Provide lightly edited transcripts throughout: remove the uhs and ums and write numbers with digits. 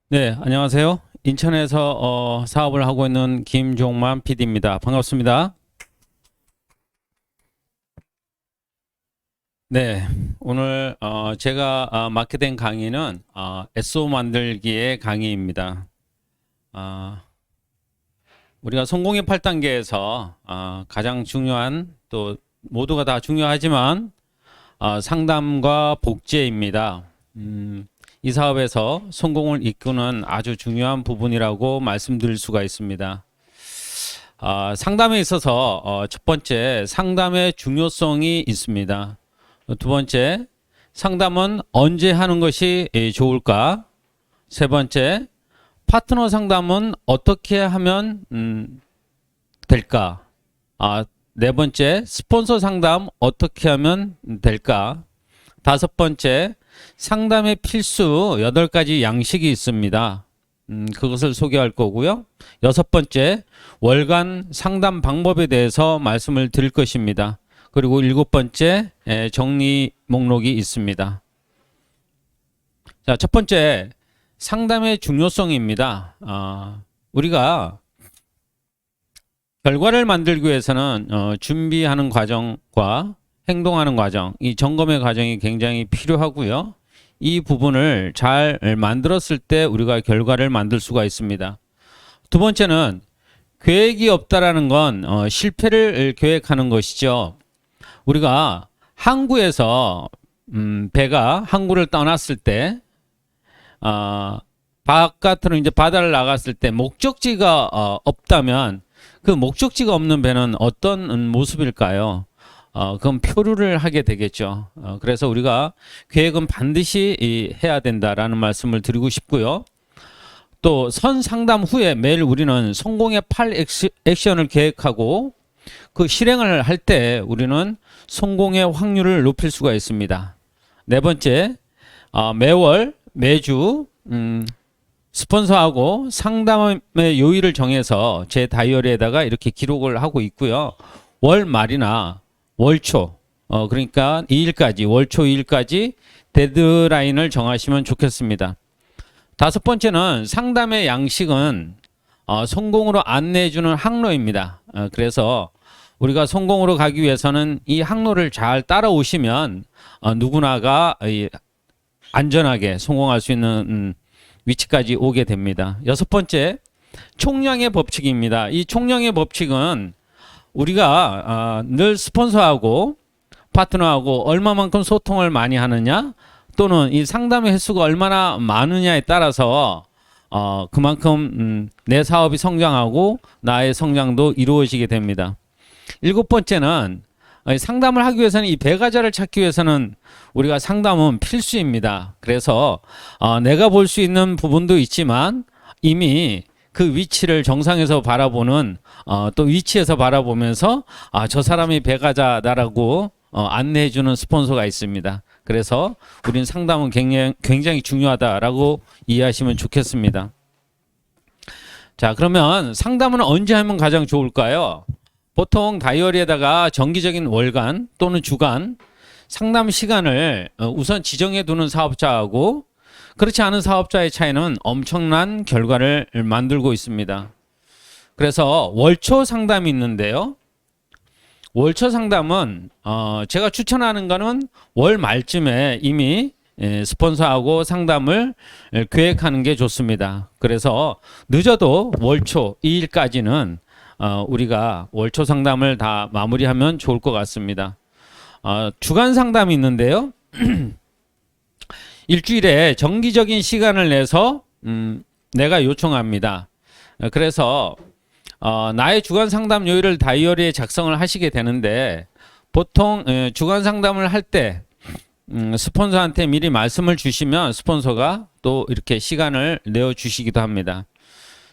네, 안녕하세요. 인천에서 사업을 하고 있는 김종만 PD입니다. 반갑습니다. 네, 오늘 제가 맡게 된 강의는 SO 만들기의 강의입니다. 어, 우리가 성공의 8단계에서 가장 중요한, 또 모두가 다 중요하지만 상담과 복제입니다. 이 사업에서 성공을 이끄는 아주 중요한 부분이라고 말씀드릴 수가 있습니다. 상담에 있어서 첫 번째, 상담의 중요성이 있습니다. 두 번째, 상담은 언제 하는 것이 좋을까? 세 번째, 파트너 상담은 어떻게 하면 될까? 네 번째, 스폰서 상담 어떻게 하면 될까? 다섯 번째, 상담의 필수 8가지 양식이 있습니다. 그것을 소개할 거고요. 여섯 번째, 월간 상담 방법에 대해서 말씀을 드릴 것입니다. 그리고 일곱 번째, 정리 목록이 있습니다. 자, 첫 번째, 상담의 중요성입니다. 우리가 결과를 만들기 위해서는 준비하는 과정과 행동하는 과정, 이 점검의 과정이 굉장히 필요하고요. 이 부분을 잘 만들었을 때 우리가 결과를 만들 수가 있습니다. 두 번째는 계획이 없다라는 건 실패를 계획하는 것이죠. 우리가 항구에서 배가 항구를 떠났을 때 바깥으로 이제 바다를 나갔을 때 목적지가 없다면 그 목적지가 없는 배는 어떤 모습일까요? 그럼 표류를 하게 되겠죠. 그래서 우리가 계획은 반드시 해야 된다라는 말씀을 드리고 싶고요. 또 선 상담 후에 매일 우리는 성공의 8액션을 계획하고 그 실행을 할 때 우리는 성공의 확률을 높일 수가 있습니다. 네 번째, 매월 매주 스폰서하고 상담의 요일을 정해서 제 다이어리에다가 이렇게 기록을 하고 있고요. 월 말이나 월초, 그러니까 2일까지, 월초 2일까지 데드라인을 정하시면 좋겠습니다. 다섯 번째는 상담의 양식은 성공으로 안내해주는 항로입니다. 그래서 우리가 성공으로 가기 위해서는 이 항로를 잘 따라오시면 누구나가 안전하게 성공할 수 있는 위치까지 오게 됩니다. 여섯 번째, 총량의 법칙입니다. 이 총량의 법칙은 우리가 늘 스폰서하고 파트너하고 얼마만큼 소통을 많이 하느냐, 또는 이 상담의 횟수가 얼마나 많으냐에 따라서 그만큼 내 사업이 성장하고 나의 성장도 이루어지게 됩니다. 일곱 번째는 상담을 하기 위해서는 이 배가자를 찾기 위해서는 우리가 상담은 필수입니다. 그래서 내가 볼 수 있는 부분도 있지만 이미 그 위치를 정상에서 바라보는 또 위치에서 바라보면서 저 사람이 배가자다라고 안내해주는 스폰서가 있습니다. 그래서 우리는 상담은 굉장히 중요하다라고 이해하시면 좋겠습니다. 자, 그러면 상담은 언제 하면 가장 좋을까요? 보통 다이어리에다가 정기적인 월간 또는 주간 상담 시간을 우선 지정해 두는 사업자하고 그렇지 않은 사업자의 차이는 엄청난 결과를 만들고 있습니다. 그래서 월초 상담이 있는데요. 월초 상담은 제가 추천하는 거는 월 말쯤에 이미 스폰서하고 상담을 계획하는 게 좋습니다. 그래서 늦어도 월초 2일까지는 우리가 월초 상담을 다 마무리하면 좋을 것 같습니다. 주간 상담이 있는데요. 일주일에 정기적인 시간을 내서 내가 요청합니다. 그래서 나의 주간 상담 요일을 다이어리에 작성을 하시게 되는데 보통 주간 상담을 할 때 스폰서한테 미리 말씀을 주시면 스폰서가 또 이렇게 시간을 내어 주시기도 합니다.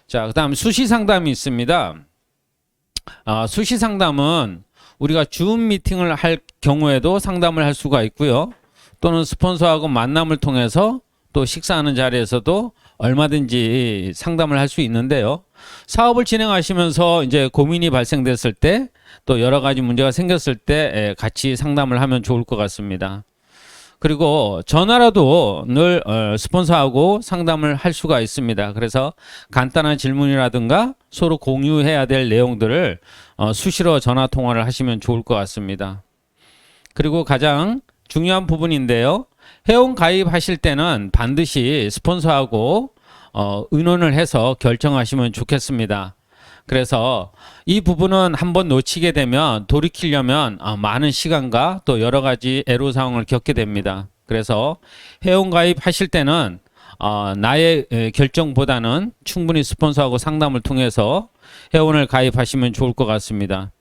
자, 그다음 수시 상담이 있습니다. 수시 상담은 우리가 줌 미팅을 할 경우에도 상담을 할 수가 있고요. 또는 스폰서하고 만남을 통해서 또 식사하는 자리에서도 얼마든지 상담을 할 수 있는데요. 사업을 진행하시면서 이제 고민이 발생됐을 때 또 여러 가지 문제가 생겼을 때 같이 상담을 하면 좋을 것 같습니다. 그리고 전화라도 늘 스폰서하고 상담을 할 수가 있습니다. 그래서 간단한 질문이라든가 서로 공유해야 될 내용들을 수시로 전화 통화를 하시면 좋을 것 같습니다. 그리고 가장 중요한 부분인데요. 회원 가입하실 때는 반드시 스폰서하고 의논을 해서 결정하시면 좋겠습니다. 그래서 이 부분은 한번 놓치게 되면 돌이키려면 많은 시간과 또 여러 가지 애로사항을 겪게 됩니다. 그래서 회원 가입하실 때는 나의 결정보다는 충분히 스폰서하고 상담을 통해서 회원을 가입하시면 좋을 것 같습니다.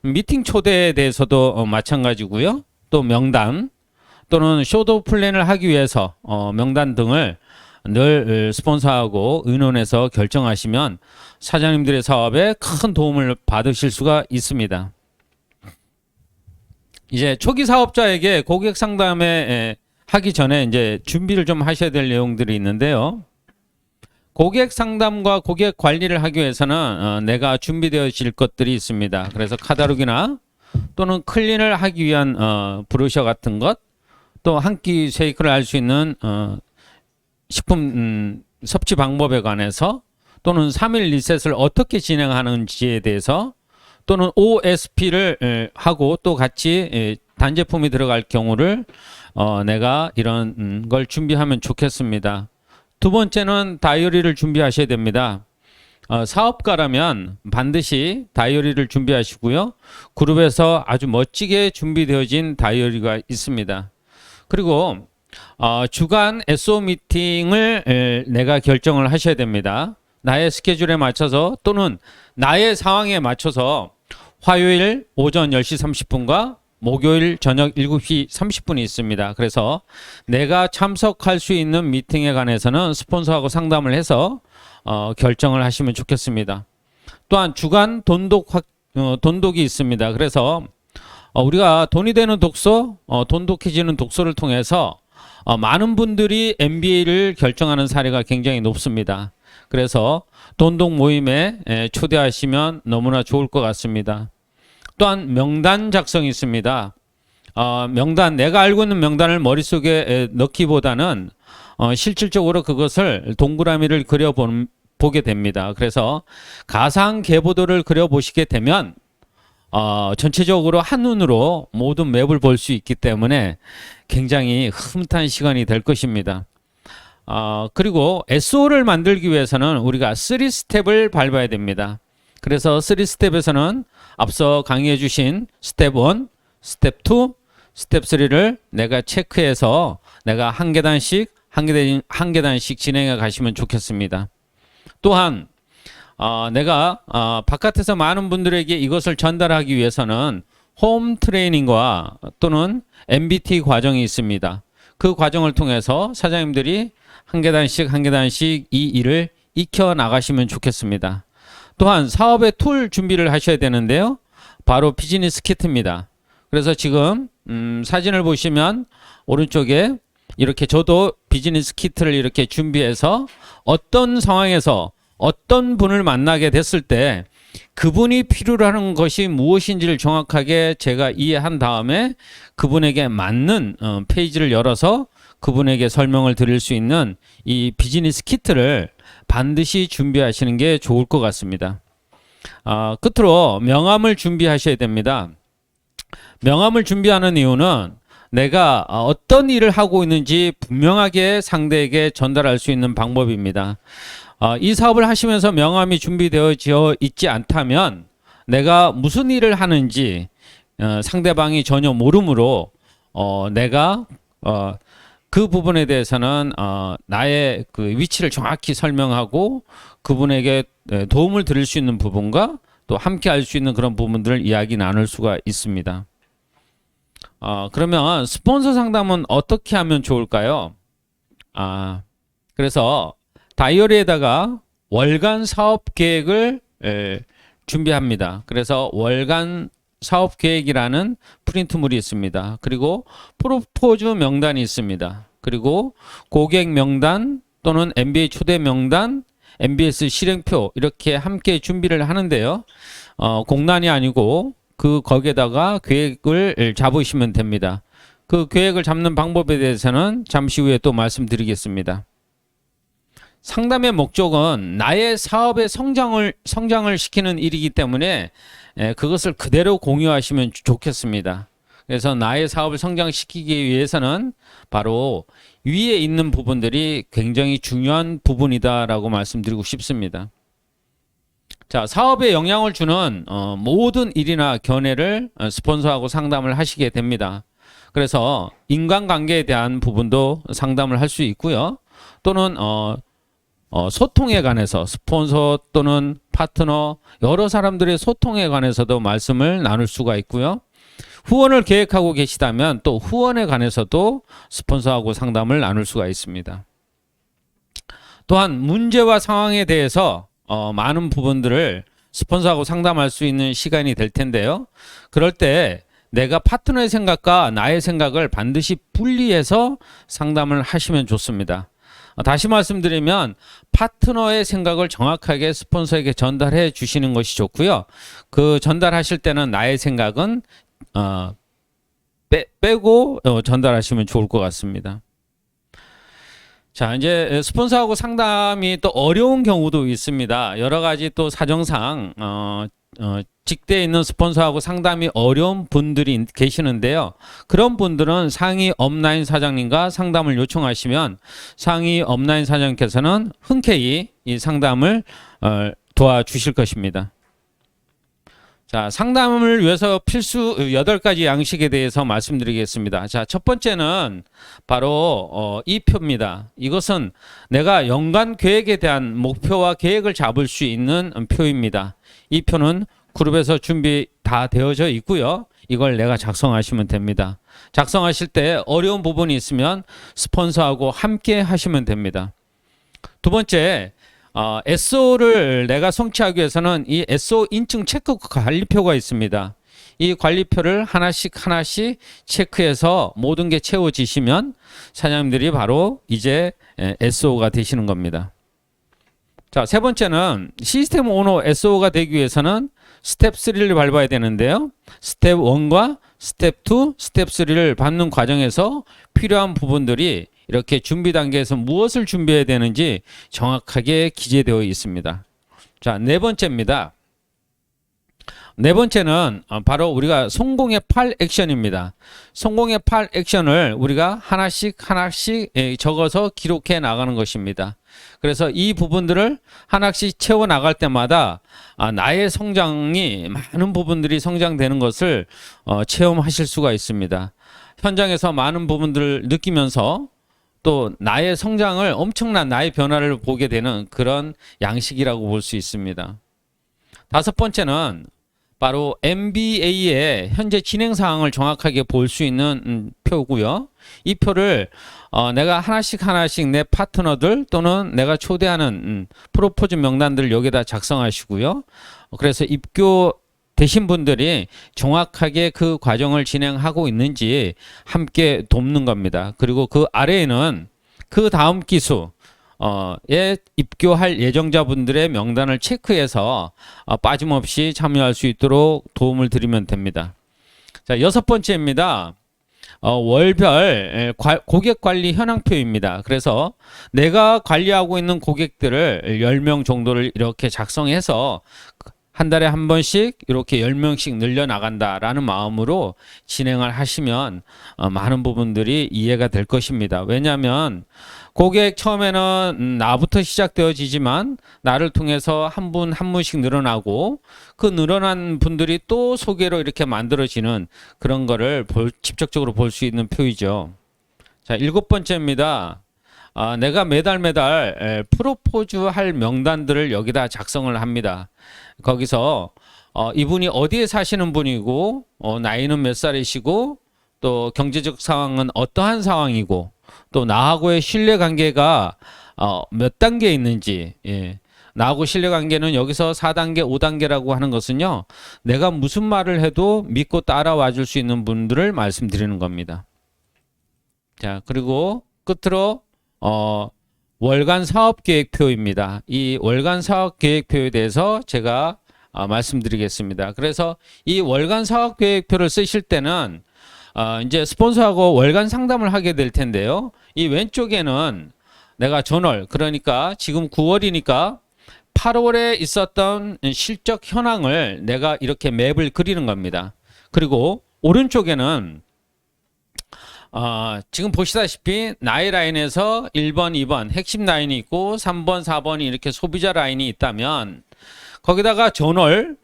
미팅 초대에 대해서도 마찬가지고요. 또 명단 또는 쇼도 플랜을 하기 위해서 명단 등을 늘 스폰서하고 의논해서 결정하시면 사장님들의 사업에 큰 도움을 받으실 수가 있습니다. 이제 초기 사업자에게 고객 상담에 하기 전에 이제 준비를 좀 하셔야 될 내용들이 있는데요. 고객 상담과 고객 관리를 하기 위해서는 내가 준비되어질 것들이 있습니다. 그래서 카탈로그나 또는 클린을 하기 위한 브로셔 같은 것, 또 한 끼 쉐이크를 할 수 있는 식품 섭취 방법에 관해서, 또는 3일 리셋을 어떻게 진행하는지에 대해서, 또는 OSP를 하고 또 같이 단제품이 들어갈 경우를 내가 이런 걸 준비하면 좋겠습니다. 두 번째는 다이어리를 준비하셔야 됩니다. 사업가라면 반드시 다이어리를 준비하시고요. 그룹에서 아주 멋지게 준비되어진 다이어리가 있습니다. 그리고 주간 SO 미팅을 내가 결정을 하셔야 됩니다. 나의 스케줄에 맞춰서 또는 나의 상황에 맞춰서 화요일 오전 10시 30분과 목요일 저녁 7시 30분이 있습니다. 그래서 내가 참석할 수 있는 미팅에 관해서는 스폰서하고 상담을 해서 결정을 하시면 좋겠습니다. 또한 주간 돈독이 있습니다. 그래서 우리가 돈이 되는 독서, 돈독해지는 독서를 통해서 많은 분들이 MBA를 결정하는 사례가 굉장히 높습니다. 그래서 돈독 모임에 초대하시면 너무나 좋을 것 같습니다. 또한 명단 작성이 있습니다. 명단, 내가 알고 있는 명단을 머릿속에 넣기보다는 실질적으로 그것을 동그라미를 그려보게 됩니다. 그래서 가상 계보도를 그려보시게 되면 전체적으로 한눈으로 모든 맵을 볼 수 있기 때문에 굉장히 흐뭇한 시간이 될 것입니다. 그리고 SO를 만들기 위해서는 우리가 3스텝을 밟아야 됩니다. 그래서 3스텝에서는 앞서 강의해 주신 스텝 1, 스텝 2, 스텝 3를 내가 체크해서 내가 한 계단씩 진행해 가시면 좋겠습니다. 또한 내가 바깥에서 많은 분들에게 이것을 전달하기 위해서는 홈 트레이닝과 또는 MBT 과정이 있습니다. 그 과정을 통해서 사장님들이 한 계단씩 이 일을 익혀 나가시면 좋겠습니다. 또한 사업의 툴 준비를 하셔야 되는데요. 바로 비즈니스 키트입니다. 그래서 지금 사진을 보시면 오른쪽에 이렇게 저도 비즈니스 키트를 이렇게 준비해서 어떤 상황에서 어떤 분을 만나게 됐을 때 그분이 필요로 하는 것이 무엇인지를 정확하게 제가 이해한 다음에 그분에게 맞는 페이지를 열어서 그분에게 설명을 드릴 수 있는 이 비즈니스 키트를 반드시 준비하시는 게 좋을 것 같습니다. 끝으로 명함을 준비하셔야 됩니다. 명함을 준비하는 이유는 내가 어떤 일을 하고 있는지 분명하게 상대에게 전달할 수 있는 방법입니다. 이 사업을 하시면서 명함이 준비되어 있지 않다면 내가 무슨 일을 하는지 상대방이 전혀 모르므로 내가 그 부분에 대해서는 나의 그 위치를 정확히 설명하고 그분에게 도움을 드릴 수 있는 부분과 또 함께 할 수 있는 그런 부분들을 이야기 나눌 수가 있습니다. 그러면 스폰서 상담은 어떻게 하면 좋을까요? 그래서 다이어리에다가 월간 사업 계획을 준비합니다. 그래서 월간 사업 계획이라는 프린트물이 있습니다. 그리고 프로포즈 명단이 있습니다. 그리고 고객 명단 또는 MBA 초대 명단, MBS 실행표 이렇게 함께 준비를 하는데요. 공란이 아니고 거기에다가 계획을 잡으시면 됩니다. 그 계획을 잡는 방법에 대해서는 잠시 후에 또 말씀드리겠습니다. 상담의 목적은 나의 사업의 성장을 시키는 일이기 때문에 그것을 그대로 공유하시면 좋겠습니다. 그래서 나의 사업을 성장시키기 위해서는 바로 위에 있는 부분들이 굉장히 중요한 부분이다라고 말씀드리고 싶습니다. 자, 사업에 영향을 주는 모든 일이나 견해를 스폰서하고 상담을 하시게 됩니다. 그래서 인간관계에 대한 부분도 상담을 할 수 있고요. 또는 소통에 관해서 스폰서 또는 파트너 여러 사람들의 소통에 관해서도 말씀을 나눌 수가 있고요. 후원을 계획하고 계시다면 또 후원에 관해서도 스폰서하고 상담을 나눌 수가 있습니다. 또한 문제와 상황에 대해서 많은 부분들을 스폰서하고 상담할 수 있는 시간이 될 텐데요. 그럴 때 내가 파트너의 생각과 나의 생각을 반드시 분리해서 상담을 하시면 좋습니다. 다시 말씀드리면 파트너의 생각을 정확하게 스폰서에게 전달해 주시는 것이 좋고요. 그 전달하실 때는 나의 생각은 빼고 전달하시면 좋을 것 같습니다. 자, 이제 스폰서하고 상담이 또 어려운 경우도 있습니다. 여러 가지 또 사정상 직대에 있는 스폰서하고 상담이 어려운 분들이 계시는데요. 그런 분들은 상위 업라인 사장님과 상담을 요청하시면 상위 업라인 사장님께서는 흔쾌히 이 상담을 도와주실 것입니다. 자, 상담을 위해서 필수 8가지 양식에 대해서 말씀드리겠습니다. 자, 첫 번째는 바로 이 표입니다. 이것은 내가 연간 계획에 대한 목표와 계획을 잡을 수 있는 표입니다. 이 표는 그룹에서 준비 다 되어져 있고요. 이걸 내가 작성하시면 됩니다. 작성하실 때 어려운 부분이 있으면 스폰서하고 함께 하시면 됩니다. 두 번째, SO를 내가 성취하기 위해서는 이 SO 인증 체크 관리표가 있습니다. 이 관리표를 하나씩 체크해서 모든 게 채워지시면 사장님들이 바로 이제 SO가 되시는 겁니다. 자, 세 번째는 시스템 오너 SO가 되기 위해서는 스텝 3를 밟아야 되는데요. 스텝 1과 스텝 2, 스텝 3를 밟는 과정에서 필요한 부분들이 이렇게 준비 단계에서 무엇을 준비해야 되는지 정확하게 기재되어 있습니다. 자, 네 번째입니다. 네 번째는 바로 우리가 성공의 8 액션입니다. 성공의 8 액션을 우리가 하나씩 적어서 기록해 나가는 것입니다. 그래서 이 부분들을 하나씩 채워 나갈 때마다 나의 성장이 많은 부분들이 성장되는 것을 체험하실 수가 있습니다. 현장에서 많은 부분들을 느끼면서 또 나의 성장을 엄청난 나의 변화를 보게 되는 그런 양식이라고 볼 수 있습니다. 다섯 번째는 바로 MBA의 현재 진행 사항을 정확하게 볼 수 있는 표고요. 이 표를 내가 하나씩 내 파트너들 또는 내가 초대하는 프로포즈 명단들을 여기다 작성하시고요. 그래서 입교 되신 분들이 정확하게 그 과정을 진행하고 있는지 함께 돕는 겁니다. 그리고 그 아래에는 그 다음 기수 에 입교할 예정자분들의 명단을 체크해서 빠짐없이 참여할 수 있도록 도움을 드리면 됩니다. 자, 여섯 번째입니다. 월별 고객 관리 현황표입니다. 그래서 내가 관리하고 있는 고객들을 10명 정도를 이렇게 작성해서 한 달에 한 번씩 이렇게 10명씩 늘려나간다라는 마음으로 진행을 하시면 많은 부분들이 이해가 될 것입니다. 왜냐하면 고객 처음에는 나부터 시작되어지지만 나를 통해서 한 분 한 분씩 늘어나고 그 늘어난 분들이 또 소개로 이렇게 만들어지는 그런 거를 직접적으로 볼 수 있는 표이죠. 자, 7번째입니다. 내가 매달 프로포즈 할 명단들을 여기다 작성을 합니다. 거기서 이분이 어디에 사시는 분이고 나이는 몇 살이시고 또 경제적 상황은 어떠한 상황이고 또 나하고의 신뢰관계가 몇 단계에 있는지, 나하고 신뢰관계는 여기서 4단계, 5단계라고 하는 것은요, 내가 무슨 말을 해도 믿고 따라와 줄 수 있는 분들을 말씀드리는 겁니다. 자, 그리고 끝으로 월간 사업계획표입니다. 이 월간 사업계획표에 대해서 제가 말씀드리겠습니다. 그래서 이 월간 사업계획표를 쓰실 때는 이제 스폰서하고 월간 상담을 하게 될 텐데요. 이 왼쪽에는 내가 전월, 그러니까 지금 9월이니까 8월에 있었던 실적 현황을 내가 이렇게 맵을 그리는 겁니다. 그리고 오른쪽에는 지금 보시다시피 나의 라인에서 1번, 2번 핵심 라인이 있고 3번, 4번이 이렇게 소비자 라인이 있다면 거기다가 전월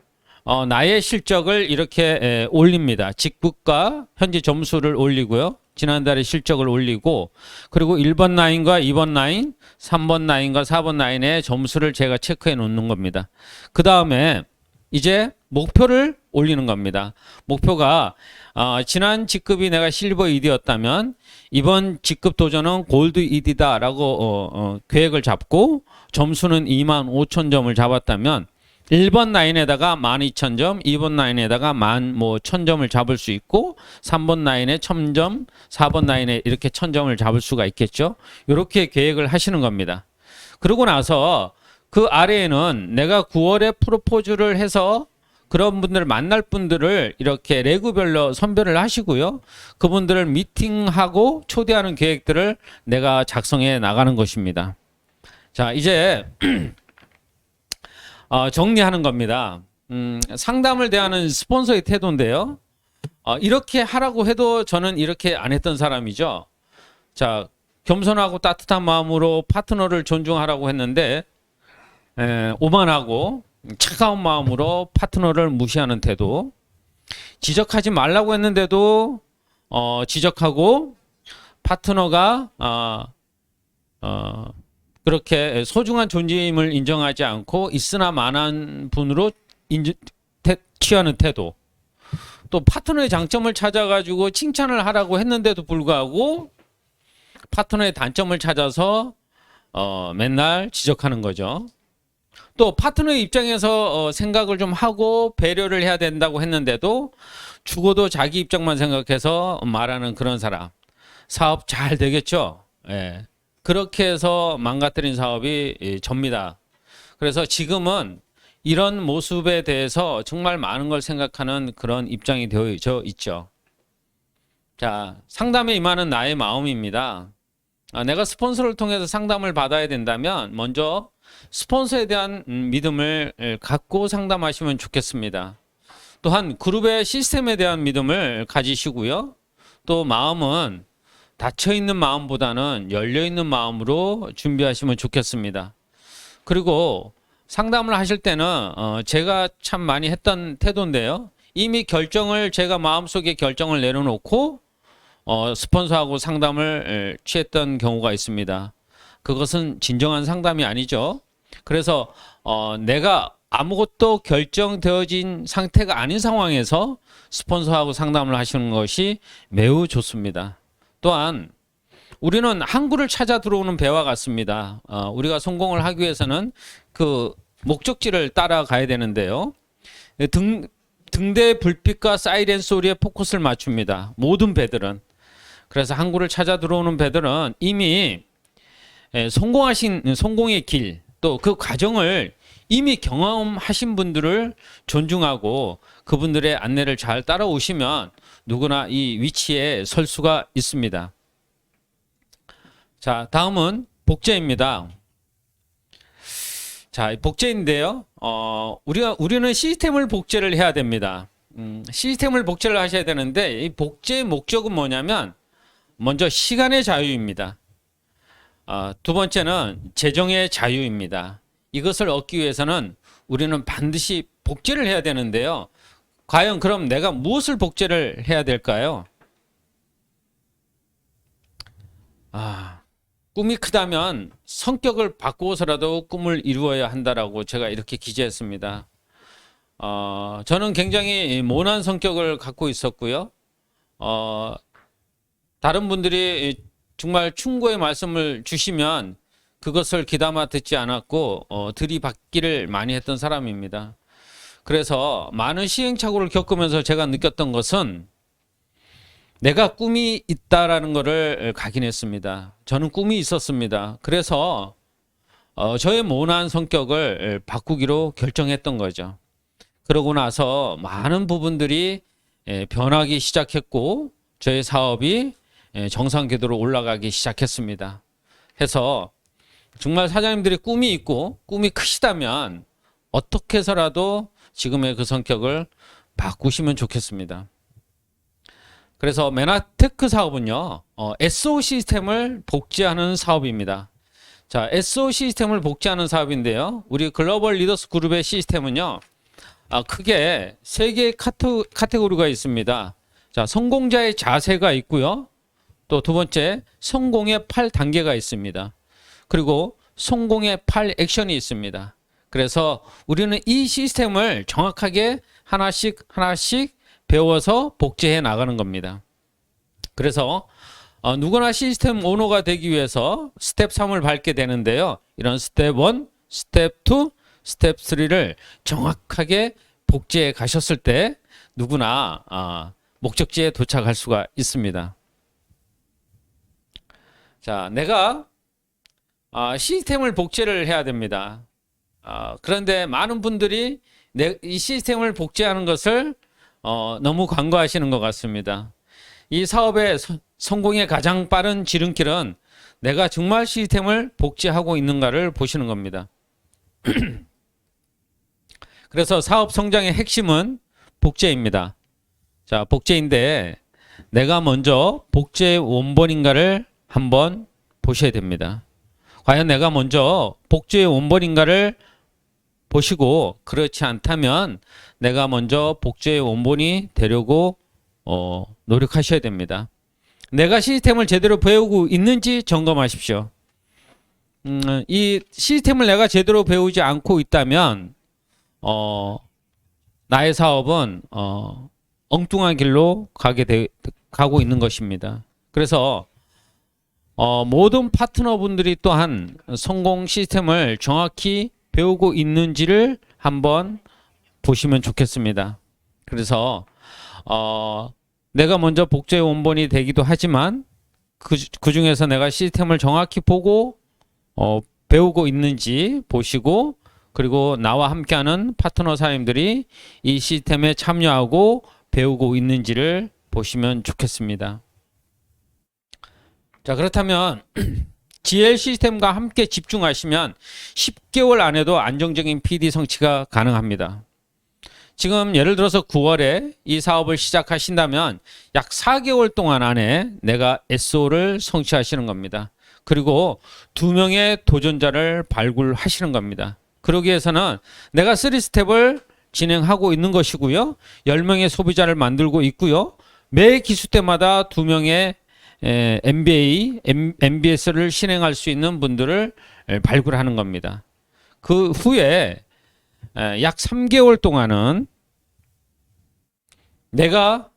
나의 실적을 이렇게 올립니다. 직북과 현재 점수를 올리고요. 지난달의 실적을 올리고 그리고 1번 라인과 2번 라인, 3번 라인과 4번 라인의 점수를 제가 체크해 놓는 겁니다. 그 다음에 이제 목표를 올리는 겁니다. 목표가 지난 직급이 내가 실버 ED였다면 이번 직급 도전은 골드 ED다라고 계획을 잡고 점수는 25,000점을 잡았다면 1번 라인에다가 12,000점, 2번 라인에다가 11,000점을 잡을 수 있고 3번 라인에 1,000점, 4번 라인에 이렇게 1,000점을 잡을 수가 있겠죠. 이렇게 계획을 하시는 겁니다. 그러고 나서 그 아래에는 내가 9월에 프로포즈를 해서 그런 분들을 만날 분들을 이렇게 레그별로 선별을 하시고요. 그분들을 미팅하고 초대하는 계획들을 내가 작성해 나가는 것입니다. 자, 이제 정리하는 겁니다. 상담을 대하는 스폰서의 태도인데요. 이렇게 하라고 해도 저는 이렇게 안 했던 사람이죠. 자, 겸손하고 따뜻한 마음으로 파트너를 존중하라고 했는데 오만하고 차가운 마음으로 파트너를 무시하는 태도. 지적하지 말라고 했는데도 지적하고 파트너가 그렇게 소중한 존재임을 인정하지 않고 있으나 마나한 분으로 취하는 태도. 또 파트너의 장점을 찾아가지고 칭찬을 하라고 했는데도 불구하고 파트너의 단점을 찾아서 맨날 지적하는 거죠. 또 파트너의 입장에서 생각을 좀 하고 배려를 해야 된다고 했는데도 죽어도 자기 입장만 생각해서 말하는 그런 사람. 사업 잘 되겠죠? 예. 그렇게 해서 망가뜨린 사업이 접니다. 그래서 지금은 이런 모습에 대해서 정말 많은 걸 생각하는 그런 입장이 되어져 있죠. 자, 상담에 임하는 나의 마음입니다. 내가 스폰서를 통해서 상담을 받아야 된다면 먼저 스폰서에 대한 믿음을 갖고 상담하시면 좋겠습니다. 또한 그룹의 시스템에 대한 믿음을 가지시고요. 또 마음은 닫혀있는 마음보다는 열려있는 마음으로 준비하시면 좋겠습니다. 그리고 상담을 하실 때는 제가 참 많이 했던 태도인데요. 이미 제가 마음속에 결정을 내려놓고 스폰서하고 상담을 취했던 경우가 있습니다. 그것은 진정한 상담이 아니죠. 그래서 내가 아무것도 결정되어진 상태가 아닌 상황에서 스폰서하고 상담을 하시는 것이 매우 좋습니다. 또한 우리는 항구를 찾아 들어오는 배와 같습니다. 우리가 성공을 하기 위해서는 그 목적지를 따라가야 되는데요. 등대 불빛과 사이렌 소리에 포커스를 맞춥니다. 모든 배들은. 그래서 항구를 찾아 들어오는 배들은 이미 성공하신 성공의 길, 또 그 과정을 이미 경험하신 분들을 존중하고 그분들의 안내를 잘 따라오시면 누구나 이 위치에 설 수가 있습니다. 자, 다음은 복제입니다. 자, 복제인데요. 우리는 시스템을 복제를 해야 됩니다. 시스템을 복제를 하셔야 되는데 이 복제의 목적은 뭐냐면 먼저 시간의 자유입니다. 두 번째는 재정의 자유입니다. 이것을 얻기 위해서는 우리는 반드시 복제를 해야 되는데요. 과연 그럼 내가 무엇을 복제를 해야 될까요? 꿈이 크다면 성격을 바꾸어서라도 꿈을 이루어야 한다라고 제가 이렇게 기재했습니다. 저는 굉장히 모난 성격을 갖고 있었고요. 다른 분들이 정말 충고의 말씀을 주시면 그것을 귀담아 듣지 않았고 들이받기를 많이 했던 사람입니다. 그래서 많은 시행착오를 겪으면서 제가 느꼈던 것은 내가 꿈이 있다라는 것을 각인했습니다. 저는 꿈이 있었습니다. 그래서 저의 모난 성격을 바꾸기로 결정했던 거죠. 그러고 나서 많은 부분들이 변하기 시작했고 저희 사업이 정상 궤도로 올라가기 시작했습니다. 해서 정말 사장님들이 꿈이 있고 꿈이 크시다면 어떻게 해서라도 지금의 그 성격을 바꾸시면 좋겠습니다. 그래서 메나테크 사업은요, SO 시스템을 복제하는 사업입니다. 자, SO 시스템을 복제하는 사업인데요. 우리 글로벌 리더스 그룹의 시스템은요, 크게 세 개의 카테고리가 있습니다. 자, 성공자의 자세가 있고요. 또 두 번째, 성공의 8단계가 있습니다. 그리고 성공의 8액션이 있습니다. 그래서 우리는 이 시스템을 정확하게 하나씩 배워서 복제해 나가는 겁니다. 그래서 누구나 시스템 오너가 되기 위해서 스텝 3을 밟게 되는데요. 이런 스텝 1, 스텝 2, 스텝 3를 정확하게 복제해 가셨을 때 누구나 목적지에 도착할 수가 있습니다. 자, 내가 시스템을 복제를 해야 됩니다. 그런데 많은 분들이 이 시스템을 복제하는 것을 너무 간과하시는 것 같습니다. 이 사업의 성공의 가장 빠른 지름길은 내가 정말 시스템을 복제하고 있는가를 보시는 겁니다. 그래서 사업 성장의 핵심은 복제입니다. 자, 복제인데 내가 먼저 복제의 원본인가를 한번 보셔야 됩니다. 과연 내가 먼저 복제의 원본인가를 보시고 그렇지 않다면 내가 먼저 복제의 원본이 되려고 노력하셔야 됩니다. 내가 시스템을 제대로 배우고 있는지 점검하십시오. 이 시스템을 내가 제대로 배우지 않고 있다면 나의 사업은 엉뚱한 길로 가고 있는 것입니다. 그래서 모든 파트너분들이 또한 성공 시스템을 정확히 배우고 있는지를 한번 보시면 좋겠습니다. 그래서 내가 먼저 복제의 원본이 되기도 하지만 그 중에서 내가 시스템을 정확히 보고 배우고 있는지 보시고 그리고 나와 함께하는 파트너 사장님들이 이 시스템에 참여하고 배우고 있는지를 보시면 좋겠습니다. 자, 그렇다면 GL 시스템과 함께 집중하시면 10개월 안에도 안정적인 PD 성취가 가능합니다. 지금 예를 들어서 9월에 이 사업을 시작하신다면 약 4개월 동안 안에 내가 SO를 성취하시는 겁니다. 그리고 2명의 도전자를 발굴하시는 겁니다. 그러기 위해서는 내가 3스텝을 진행하고 있는 것이고요. 10명의 소비자를 만들고 있고요. 매 기수 때마다 2명의 MBA, MBS를 실행할 수 있는 분들을 발굴하는 겁니다. 그 후에 약 3개월 동안은 내가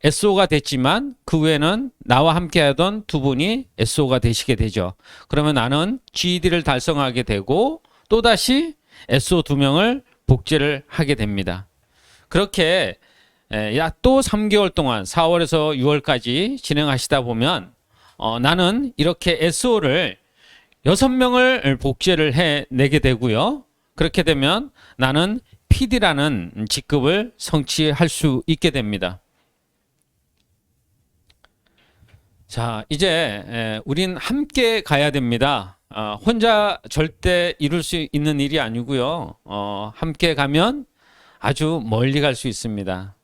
SO가 됐지만 그 후에는 나와 함께 하던 두 분이 SO가 되시게 되죠. 그러면 나는 GED를 달성하게 되고 또다시 SO 2명을 복제를 하게 됩니다. 그렇게 약 또 3개월 동안 4월에서 6월까지 진행하시다 보면 나는 이렇게 SO를 6명을 복제를 해내게 되고요. 그렇게 되면 나는 PD라는 직급을 성취할 수 있게 됩니다. 자, 이제 우린 함께 가야 됩니다. 혼자 절대 이룰 수 있는 일이 아니고요. 함께 가면 아주 멀리 갈 수 있습니다.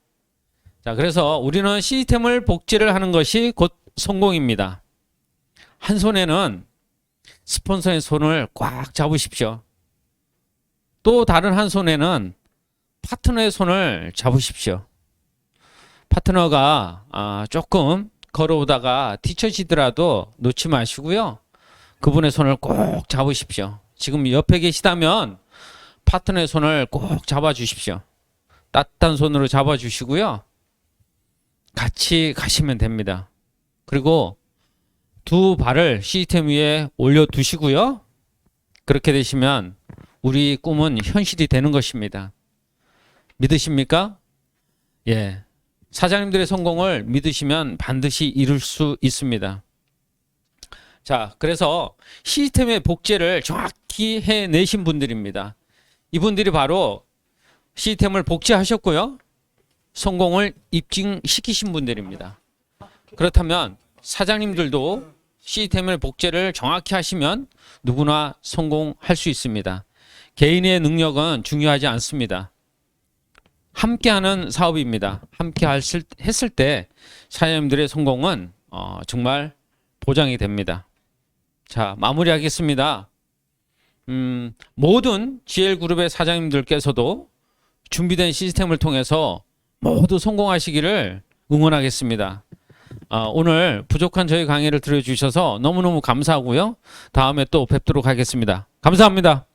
자, 그래서 우리는 시스템을 복제를 하는 것이 곧 성공입니다. 한 손에는 스폰서의 손을 꽉 잡으십시오. 또 다른 한 손에는 파트너의 손을 잡으십시오. 파트너가 조금 걸어오다가 뒤처지더라도 놓지 마시고요. 그분의 손을 꼭 잡으십시오. 지금 옆에 계시다면 파트너의 손을 꼭 잡아주십시오. 따뜻한 손으로 잡아주시고요. 같이 가시면 됩니다. 그리고 두 발을 시스템 위에 올려두시고요. 그렇게 되시면 우리 꿈은 현실이 되는 것입니다. 믿으십니까? 예. 사장님들의 성공을 믿으시면 반드시 이룰 수 있습니다. 자, 그래서 시스템의 복제를 정확히 해내신 분들입니다. 이분들이 바로 시스템을 복제하셨고요. 성공을 입증시키신 분들입니다. 그렇다면 사장님들도 시스템을 복제를 정확히 하시면 누구나 성공할 수 있습니다. 개인의 능력은 중요하지 않습니다. 함께하는 사업입니다. 함께 했을 때 사장님들의 성공은 정말 보장이 됩니다. 자, 마무리하겠습니다. 모든 GL그룹의 사장님들께서도 준비된 시스템을 통해서 모두 성공하시기를 응원하겠습니다. 오늘 부족한 저희 강의를 들어주셔서 너무너무 감사하고요. 다음에 또 뵙도록 하겠습니다. 감사합니다.